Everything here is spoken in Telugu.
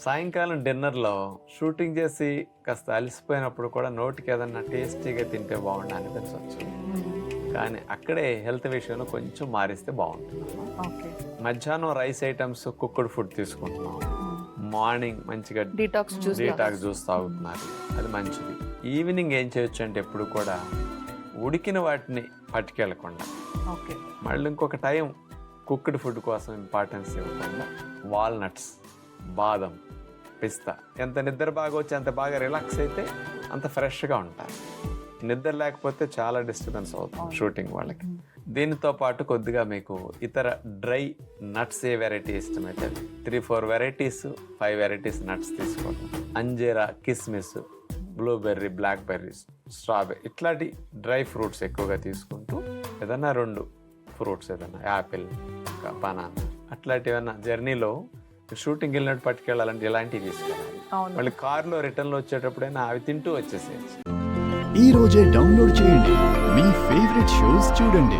సాయంకాలం డిన్నర్లో షూటింగ్ చేసి కాస్త అలసిపోయినప్పుడు కూడా నోటికి ఏదన్నా టేస్టీగా తింటే బాగుండు అనిపించవచ్చు. కానీ అక్కడే హెల్త్ విషయంలో కొంచెం మారిస్తే బాగుంటుంది. ఓకే. మధ్యాహ్నం రైస్ ఐటమ్స్, కుక్డ్ ఫుడ్ తీసుకుంటున్నాం. మార్నింగ్ మంచిగా డీటాక్స్ జ్యూస్ తాగుతున్నారు, అది మంచిది. ఈవినింగ్ ఏం చేయొచ్చు అంటే ఎప్పుడు కూడా ఉడికిన వాటిని పట్టుకెళ్ళకుండా ఓకే. మళ్ళీ ఇంకొక టైం కుక్డ్ ఫుడ్ కోసం ఇంపార్టెన్స్ ఇవ్వకుండా వాల్నట్స్, బాదం, పిస్తా, ఎంత నిద్ర బాగా వచ్చి అంత బాగా రిలాక్స్ అయితే అంత ఫ్రెష్గా ఉంటారు. నిద్ర లేకపోతే చాలా డిస్టర్బెన్స్ అవుతుంది షూటింగ్ వాళ్ళకి. దీనితో పాటు కొద్దిగా మీకు ఇతర డ్రై నట్స్ ఏ వెరైటీ ఇష్టమైతే 3-4 వెరైటీస్ 5 వెరైటీస్ నట్స్ తీసుకోవడం. అంజీరా, కిస్మిస్, బ్లూబెర్రీ, బ్లాక్ బెర్రీస్, స్ట్రాబెర్రీ ఇట్లాంటి డ్రై ఫ్రూట్స్ ఎక్కువగా తీసుకుంటూ ఏదన్నా 2 ఫ్రూట్స్, ఏదన్నా యాపిల్, బనానా అట్లాంటివి ఏమన్నా జర్నీలో షూటింగ్ వెళ్ళినట్టు పట్టుకెళ్ళాలంటే ఇలాంటివి తీసుకెళ్ళాలి. మళ్ళీ కార్లో రిటర్న్లో వచ్చేటప్పుడైనా అవి తింటూ వచ్చేసేయచ్చు. ఈ రోజే డౌన్లోడ్ చేయండి, మీ ఫేవరెట్ షోస్ చూడండి.